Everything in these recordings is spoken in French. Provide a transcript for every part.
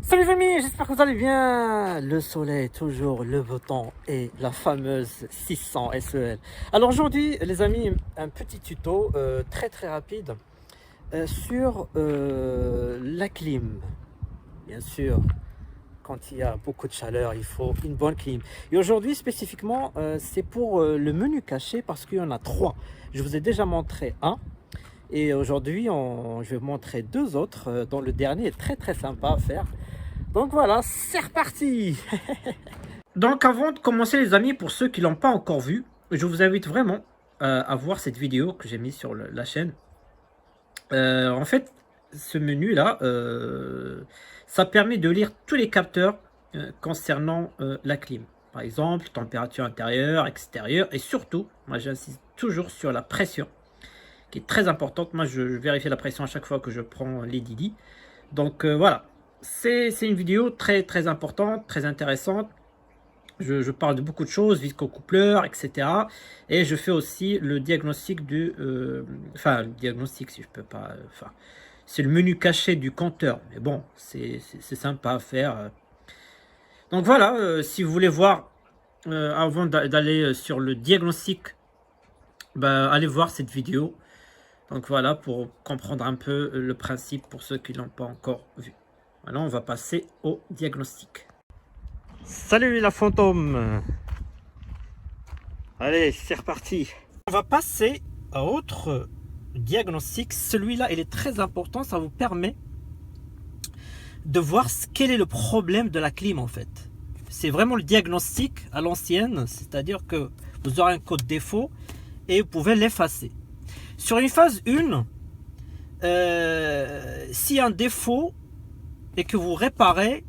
Salut les amis, j'espère que vous allez bien. Le soleil, toujours le beau temps et la fameuse 600 SEL. Alors aujourd'hui les amis, un petit tuto très rapide sur la clim. Bien sûr, quand il y a beaucoup de chaleur, il faut une bonne clim. Et aujourd'hui spécifiquement, c'est pour le menu caché parce qu'il y en a trois. Je vous ai déjà montré un. Et aujourd'hui, je vais vous montrer deux autres, dont le dernier est très sympa à faire. Donc voilà, c'est reparti. Donc avant de commencer les amis, pour ceux qui ne l'ont pas encore vu, je vous invite vraiment à voir cette vidéo que j'ai mise sur la chaîne. En fait, ce menu là, ça permet de lire tous les capteurs concernant la clim. Par exemple, température intérieure, extérieure et surtout, moi j'insiste toujours sur la pression qui est très importante. Moi je vérifie la pression à chaque fois que je prends les Didi. Donc voilà, c'est une vidéo très importante, très intéressante. Je parle de beaucoup de choses, visco-coupleur, etc. Et je fais aussi le diagnostic du... enfin, le diagnostic, si je peux pas... Enfin, c'est le menu caché du compteur. Mais bon, c'est sympa à faire. Donc voilà, si vous voulez voir, avant d'aller sur le diagnostic, bah, allez voir cette vidéo. Donc voilà, pour comprendre un peu le principe pour ceux qui ne l'ont pas encore vu. Maintenant, on va passer au diagnostic. Salut la fantôme. Allez, c'est reparti. On va passer à autre diagnostic. Celui-là, il est très important. Ça vous permet de voir quel est le problème de la clim en fait. C'est vraiment le diagnostic à l'ancienne. C'est-à-dire que vous aurez un code défaut et vous pouvez l'effacer. Sur une phase 1, s'il y a un défaut et que vous réparez,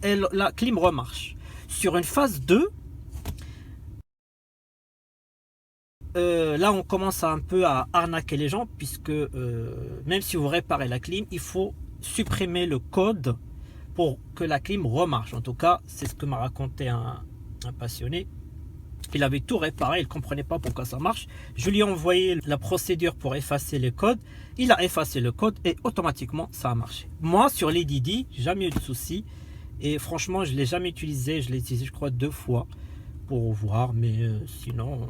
la clim remarche. Sur une phase 2, là on commence un peu à arnaquer les gens, puisque même si vous réparez la clim, il faut supprimer le code pour que la clim remarche. En tout cas, c'est ce que m'a raconté un passionné. Il avait tout réparé, il ne comprenait pas pourquoi ça marche. Je lui ai envoyé la procédure pour effacer le code. Il a effacé le code et automatiquement ça a marché. Moi, sur les Didi, jamais eu de soucis. Et franchement, je ne l'ai jamais utilisé. Je l'ai utilisé, je crois, 2 fois pour voir. Mais sinon,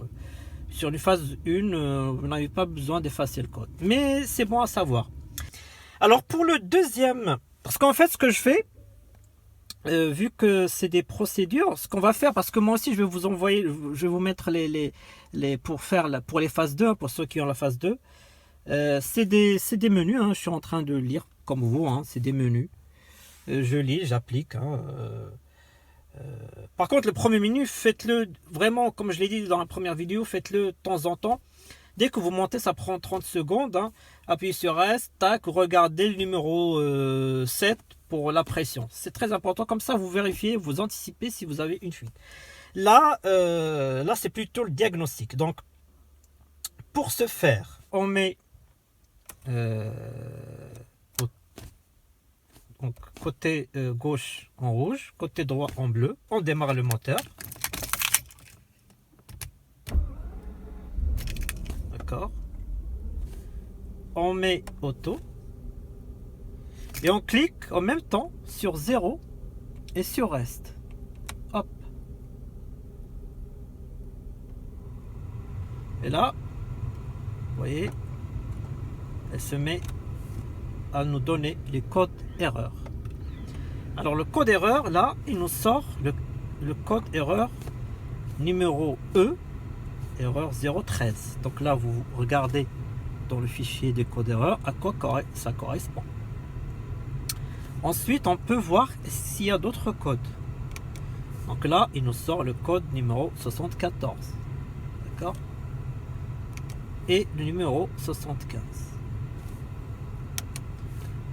sur une phase 1, vous n'avez pas besoin d'effacer le code. Mais c'est bon à savoir. Alors, pour le deuxième, parce qu'en fait, ce que je fais, vu que c'est des procédures, ce qu'on va faire, parce que moi aussi je vais vous envoyer, je vais vous mettre pour les phases 2, pour ceux qui ont la phase 2, c'est des menus, hein, je suis en train de lire comme vous, hein, c'est des menus, je lis, j'applique. Hein, par contre, le premier menu, faites-le vraiment, comme je l'ai dit dans la première vidéo, faites-le de temps en temps. Dès que vous montez, ça prend 30 secondes. Hein. Appuyez sur S, tac, regardez le numéro 7 pour la pression. C'est très important. Comme ça, vous vérifiez, vous anticipez si vous avez une fuite. Là, c'est plutôt le diagnostic. Donc, pour ce faire, on met donc, côté gauche en rouge, côté droit en bleu. On démarre le moteur. D'accord. On met auto et on clique en même temps sur 0 et sur reste. Hop. Et là, vous voyez, elle se met à nous donner les codes erreurs. Alors le code erreur, là, il nous sort le code erreur numéro E, erreur 013. Donc là, vous regardez dans le fichier des codes erreurs à quoi ça correspond. Ensuite, on peut voir s'il y a d'autres codes. Donc là, il nous sort le code numéro 74. D'accord? Et le numéro 75.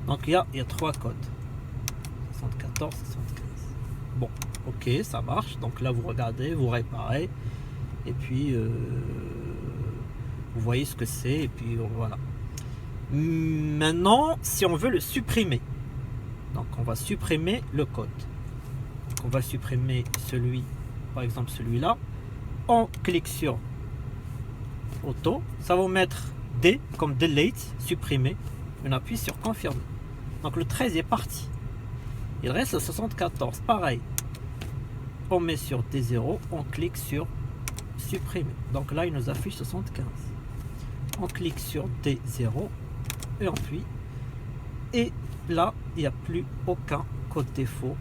Donc il y a 3 codes. 74, 75. Bon, ok, ça marche. Donc là, vous regardez, vous réparez. Et puis, vous voyez ce que c'est. Et puis, voilà. Maintenant, si on veut le supprimer. Donc on va supprimer le code. Donc, on va supprimer celui, par exemple celui-là. On clique sur auto. Ça va vous mettre D comme delete, supprimer. On appuie sur confirmer. Donc le 13 est parti. Il reste 74. Pareil. On met sur T0, on clique sur supprimer. Donc là, il nous affiche 75. On clique sur T0 et on appuie. Et là, il n'y a plus aucun code défaut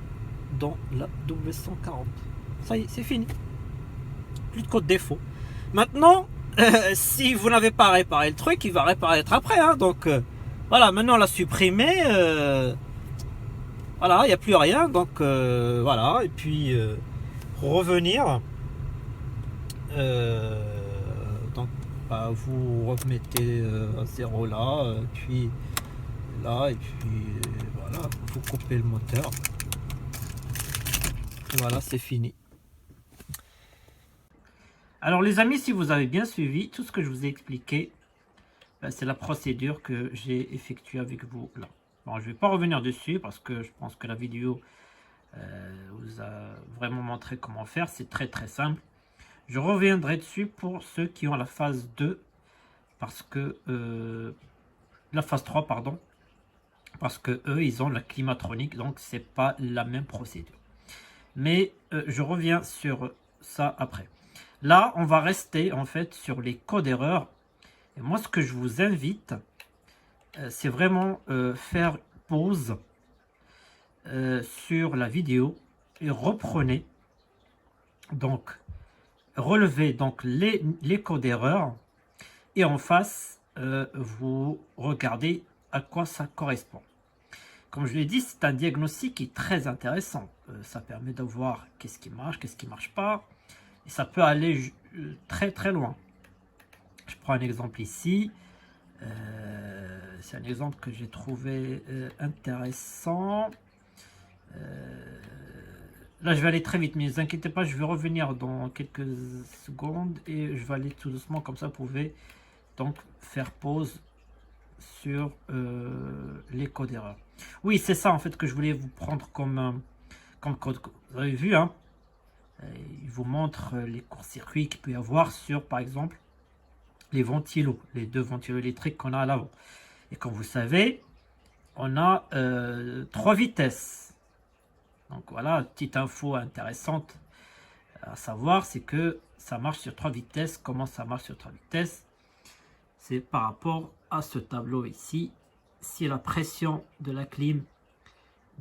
dans la W140. Ça y est, c'est fini. Plus de code défaut. Maintenant, si vous n'avez pas réparé le truc, il va réapparaître après. Hein. Donc voilà, maintenant on l'a supprimé. Voilà, il n'y a plus rien. Donc voilà, et puis pour revenir, donc bah, vous remettez à 0 là, puis là, et puis voilà, vous coupez le moteur. Et voilà, c'est fini. Alors les amis, si vous avez bien suivi tout ce que je vous ai expliqué, ben, c'est la procédure que j'ai effectuée avec vous là. Bon, je ne vais pas revenir dessus parce que je pense que la vidéo vous a vraiment montré comment faire. C'est très très simple. Je reviendrai dessus pour ceux qui ont la phase 2, parce que la phase 3, pardon, parce que eux ils ont la climatronique, donc c'est pas la même procédure. Mais je reviens sur ça après. Là, on va rester en fait sur les codes erreurs. Et moi, ce que je vous invite, c'est vraiment faire pause sur la vidéo et reprenez. Donc, relevez donc les codes erreurs et en face, vous regardez à quoi ça correspond. Comme je l'ai dit, c'est un diagnostic qui est très intéressant. Ça permet de voir qu'est-ce qui marche pas. Et ça peut aller très très loin. Je prends un exemple ici. C'est un exemple que j'ai trouvé intéressant. Là, je vais aller très vite, mais ne vous inquiétez pas, je vais revenir dans quelques secondes et je vais aller tout doucement, comme ça, vous pouvez donc faire pause sur les codes erreurs. Oui, c'est ça en fait que je voulais vous prendre comme code. Vous avez vu, hein, il vous montre les courts-circuits qu'il peut y avoir sur, par exemple, les ventilos, les deux ventilos électriques qu'on a à l'avant. Et comme vous savez, on a 3 vitesses. Donc voilà, petite info intéressante à savoir, c'est que ça marche sur 3 vitesses. Comment ça marche sur 3 vitesses? C'est par rapport à ce tableau ici. Si la pression de la clim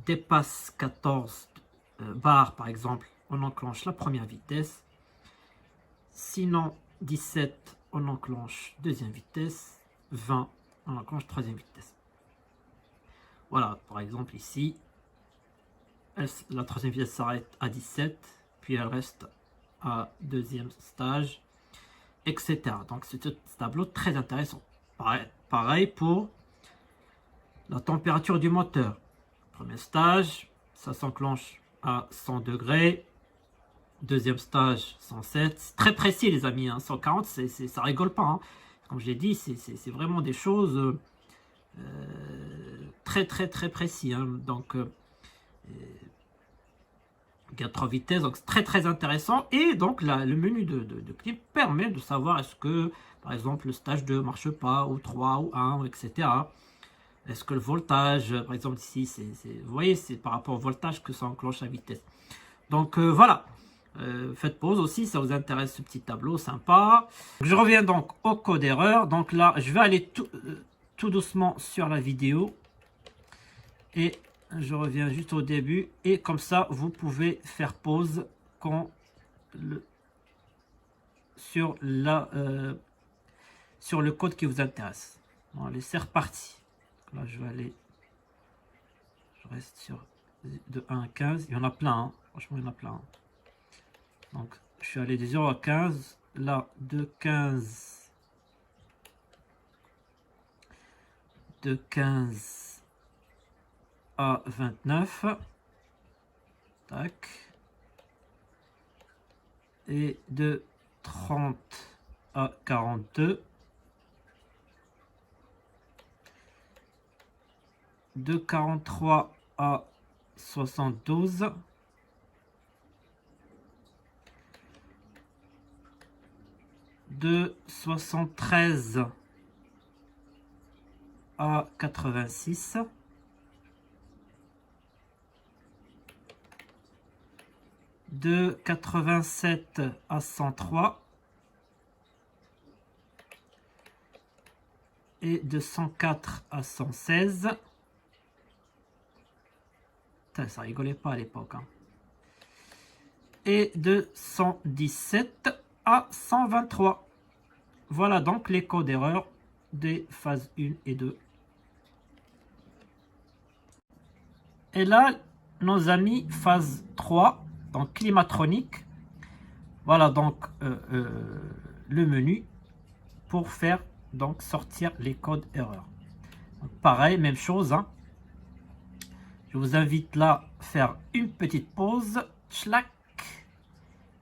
dépasse 14 bars, par exemple, on enclenche la première vitesse. Sinon, 17, on enclenche deuxième vitesse. 20, on enclenche troisième vitesse. Voilà, par exemple ici, la troisième vitesse s'arrête à 17, puis elle reste à deuxième stage, etc. Donc c'est un tableau très intéressant. Pareil pour la température du moteur. Premier stage, ça s'enclenche à 100 degrés. Deuxième stage, 107. C'est très précis les amis, hein. 140, ça rigole pas. Hein. Comme je l'ai dit, c'est vraiment des choses très précis. Hein. Donc, il y a 3 vitesses, donc c'est très intéressant. Et donc, le menu de clip permet de savoir est-ce que, par exemple, le stage 2 ne marche pas, ou 3, ou 1, etc. Est-ce que le voltage, par exemple ici, vous voyez, c'est par rapport au voltage que ça enclenche la vitesse. Donc voilà, faites pause aussi, ça vous intéresse ce petit tableau sympa. Je reviens donc au code erreur. Donc là, je vais aller tout doucement sur la vidéo. Et je reviens juste au début. Et comme ça, vous pouvez faire pause quand sur le code qui vous intéresse. Bon, allez, c'est reparti. Là, je vais aller, je reste sur de 1 à 15. Il y en a plein, hein. Franchement, il y en a plein. Hein. Donc, je suis allé de 0 à 15. Là, de 15 à 29. Tac. Et de 30 à 42. De 43 à 72. De 73 à 86. de 87 à 103 et de 104 à 116. Putain, ça rigolait pas à l'époque, hein. Et de 117 à 123. Voilà donc les codes d'erreur des phases 1 et 2. Et là, nos amis phase 3, donc climatronique. Voilà donc le menu pour faire donc sortir les codes erreurs. Donc, pareil, même chose, hein. Je vous invite là à faire une petite pause. Tchlac.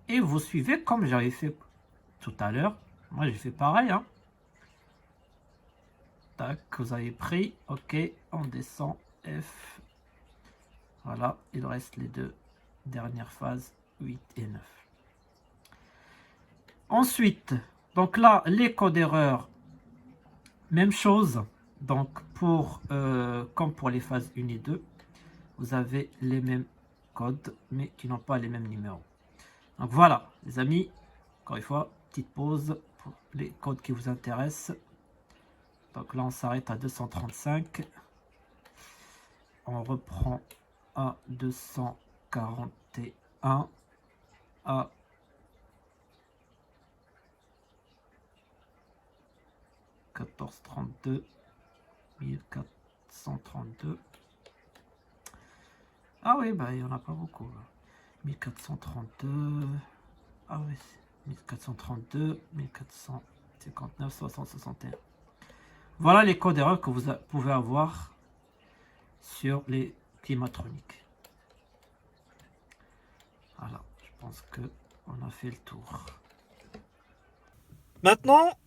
Et vous suivez comme j'avais fait tout à l'heure. Moi, j'ai fait pareil, hein. Tac, vous avez pris. Ok, on descend. F. Voilà, il reste les deux dernières phases, 8 et 9. Ensuite, donc là, les codes erreurs, même chose. Donc, comme pour les phases 1 et 2, vous avez les mêmes codes, mais qui n'ont pas les mêmes numéros. Donc voilà, les amis, encore une fois, petite pause pour les codes qui vous intéressent. Donc là, on s'arrête à 235. On reprend à 241, à 1432, 1432. Ah oui, bah il n'y en a pas beaucoup. 1432. Ah oui, 1432, 1459, 60, 61. Voilà les codes d'erreur que vous pouvez avoir sur les climatroniques. Voilà, je pense que on a fait le tour. Maintenant,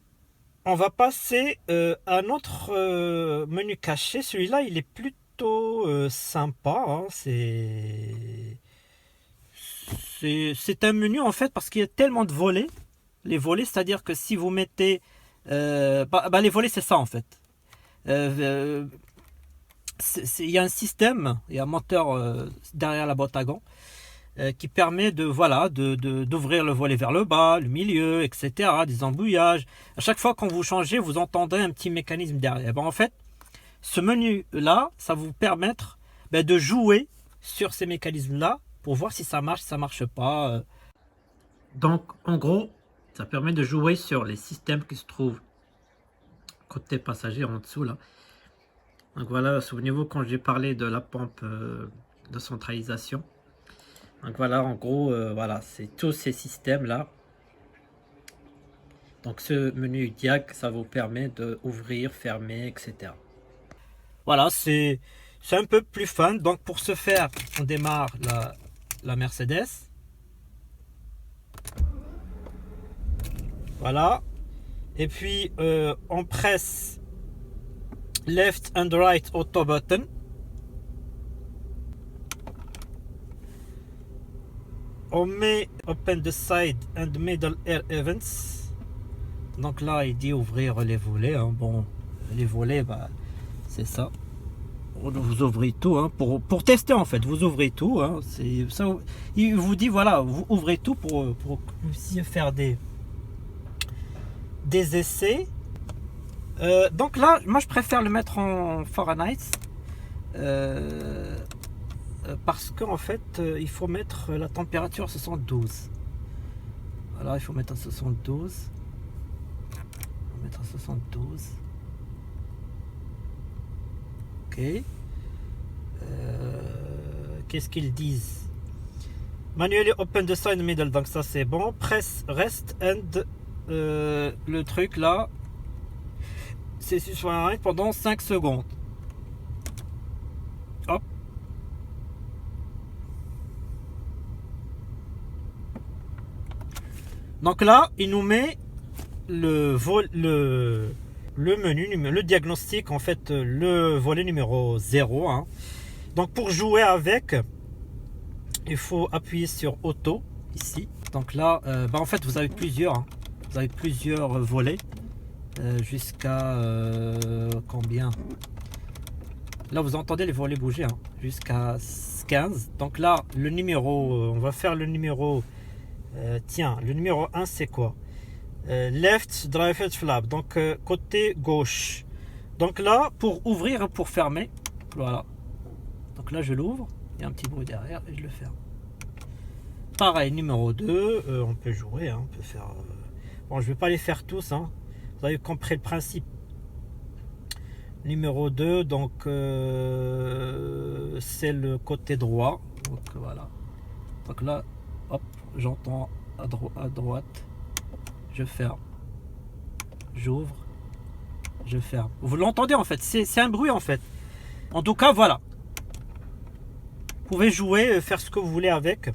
on va passer à notre menu caché. Celui-là, il est plutôt sympa, hein. C'est un menu en fait parce qu'il y a tellement de volets. Les volets, c'est-à-dire que si vous mettez... les volets, c'est ça en fait. Il y a un système, il y a un moteur derrière la boîte à gants qui permet d'ouvrir le volet vers le bas, le milieu, etc. Des embouillages. À chaque fois quand vous changez, vous entendrez un petit mécanisme derrière. En fait, ce menu-là, ça va vous permettre de jouer sur ces mécanismes-là pour voir si ça marche, si ça marche pas. Donc, en gros, ça permet de jouer sur les systèmes qui se trouvent côté passager en dessous là. Donc voilà, souvenez-vous quand j'ai parlé de la pompe de centralisation. Donc voilà, en gros, voilà, c'est tous ces systèmes là. Donc ce menu diag, ça vous permet de ouvrir, fermer, etc. Voilà, c'est un peu plus fun. Donc pour ce faire, on démarre la Mercedes. Voilà. Et puis on presse left and right auto button. On met open the side and middle air events. Donc là il dit ouvrir les volets, hein. Bon, les volets, c'est ça. Vous ouvrez tout, hein, pour tester en fait. Vous ouvrez tout, hein. C'est ça. Il vous dit voilà, vous ouvrez tout pour aussi faire des essais. Donc là, moi je préfère le mettre en Fahrenheit parce qu'en fait, il faut mettre la température à 72. Voilà, il faut mettre à 72. On va mettre à 72. Ok. Qu'est-ce qu'ils disent? Manually open the side middle, donc ça c'est bon. Press rest and le truc là, c'est sur un rythme pendant 5 secondes. Hop. Donc là, il nous met le menu, le diagnostic, en fait, le volet numéro 0. Hein. Donc pour jouer avec, il faut appuyer sur auto ici. Donc là, en fait, vous avez plusieurs. Hein. Vous avez plusieurs volets jusqu'à combien? Là, vous entendez les volets bouger hein, jusqu'à 15. Donc là, le numéro, on va faire le numéro. Tiens, le numéro 1, c'est quoi? Left drive flap, donc côté gauche. Donc là, pour ouvrir et pour fermer, voilà. Donc là, je l'ouvre. Il y a un petit bruit derrière et je le ferme. Pareil, numéro 2, on peut jouer, hein, on peut faire... Bon, je ne vais pas les faire tous, hein. Vous avez compris le principe. Numéro 2, donc c'est le côté droit. Donc voilà. Donc là, hop, j'entends à droite. Je ferme. J'ouvre. Je ferme. Vous l'entendez en fait, c'est un bruit en fait. En tout cas, voilà. Vous pouvez jouer, faire ce que vous voulez avec.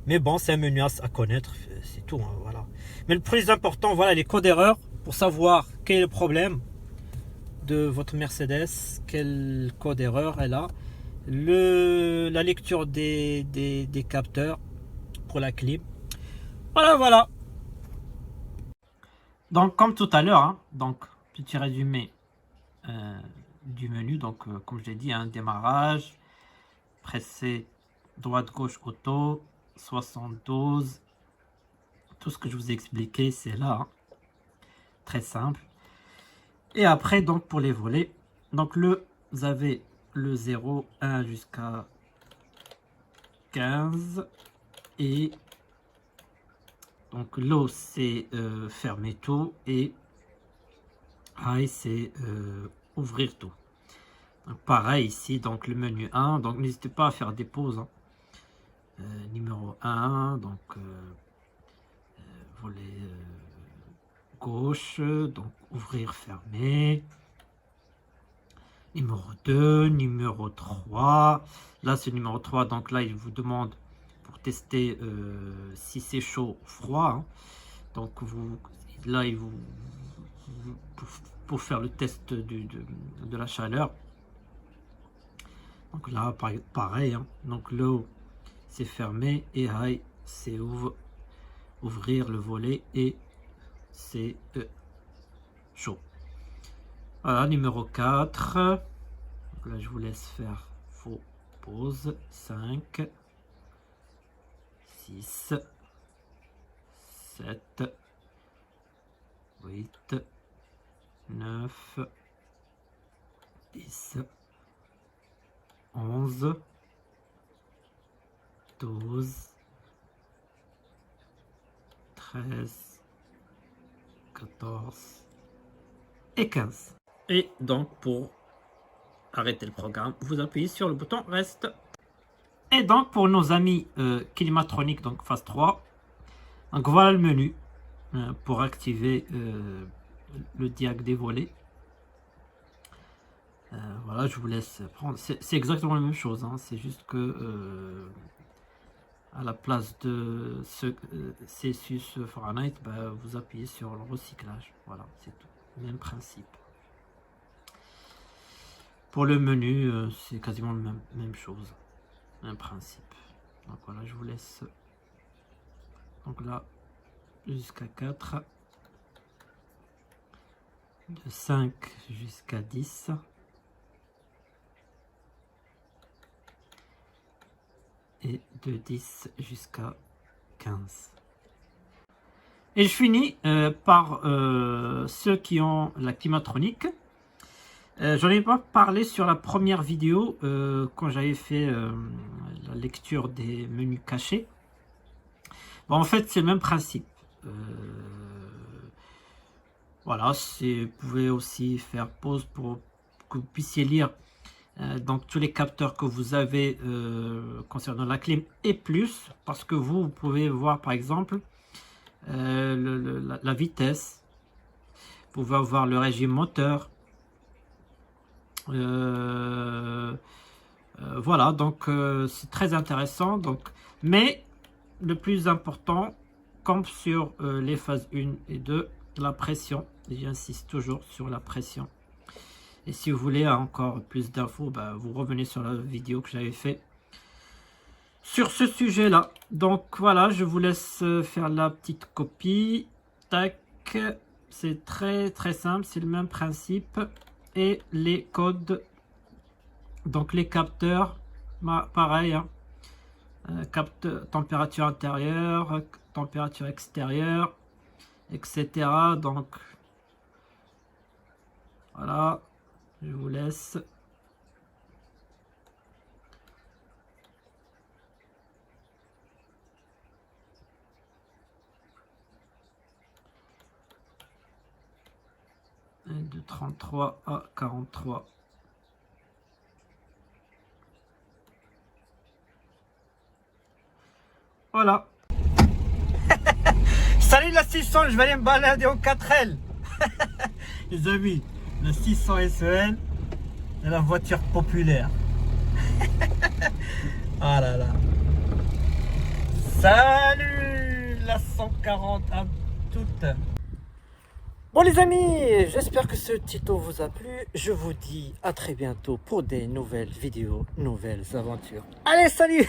Mais bon, c'est un menu à connaître, c'est tout, hein, voilà. Mais le plus important, voilà, les codes d'erreur pour savoir quel est le problème de votre Mercedes, quel code d'erreur elle a, la lecture des capteurs pour la clim. Voilà, voilà. Donc, comme tout à l'heure, hein, donc petit résumé du menu. Donc, comme je l'ai dit, un démarrage, presser droite, gauche, auto, 72. Tout ce que je vous ai expliqué, c'est là. Hein. Très simple. Et après, donc, pour les volets, donc vous avez le 0, 1 jusqu'à 15. Et donc, low, c'est fermer tout. Et high, c'est ouvrir tout. Donc, pareil ici, donc le menu 1. Donc, n'hésitez pas à faire des pauses. Hein. Numéro 1, donc volet gauche, donc ouvrir, fermer. Numéro 2, numéro 3. Là, c'est numéro 3, donc là, il vous demande pour tester si c'est chaud ou froid. Hein. Donc, là, il pour faire le test de la chaleur. Donc là, pareil. Hein. Donc, low, c'est fermé et high, c'est ouvrir le volet et c'est chaud. Voilà, numéro 4. Donc là, je vous laisse faire vos pauses. 5, 6, 7, 8, 9, 10, 11, 12, 13, 14 et 15. Et donc pour arrêter le programme, vous appuyez sur le bouton reste. Et donc pour nos amis Climatronic, donc phase 3, donc voilà le menu pour activer le diag des volets. Voilà, je vous laisse prendre. C'est exactement la même chose, hein, c'est juste que à la place de Celsius Fahrenheit, bah, vous appuyez sur le recyclage. Voilà, c'est tout. Même principe. Pour le menu, c'est quasiment la même chose. Même principe. Donc voilà, je vous laisse. Donc là, jusqu'à 4. De 5 jusqu'à 10. Et de 10 jusqu'à 15. Et je finis par ceux qui ont la Climatronic. J'en ai pas parlé sur la première vidéo quand j'avais fait la lecture des menus cachés. Bon, en fait, c'est le même principe. Voilà, vous pouvez aussi faire pause pour que vous puissiez lire donc tous les capteurs que vous avez concernant la clim et plus, parce que vous pouvez voir par exemple la vitesse, vous pouvez avoir le régime moteur, voilà, donc c'est très intéressant. Donc, mais le plus important, comme sur les phases 1 et 2, la pression, j'insiste toujours sur la pression. Et si vous voulez encore plus d'infos, bah, vous revenez sur la vidéo que j'avais fait sur ce sujet-là. Donc voilà, je vous laisse faire la petite copie. Tac, c'est très simple, c'est le même principe. et les codes, donc les capteurs, pareil, hein, température intérieure, température extérieure, etc. Donc voilà, je vous laisse. De 33 à 43. Voilà. Salut la 600, je vais aller me balader au 4L. Les amis, la 600 SEL est la voiture populaire. Ah là là. Salut la 140 à toutes. Bon les amis, j'espère que ce tuto vous a plu. Je vous dis à très bientôt pour des nouvelles vidéos, nouvelles aventures. Allez, salut.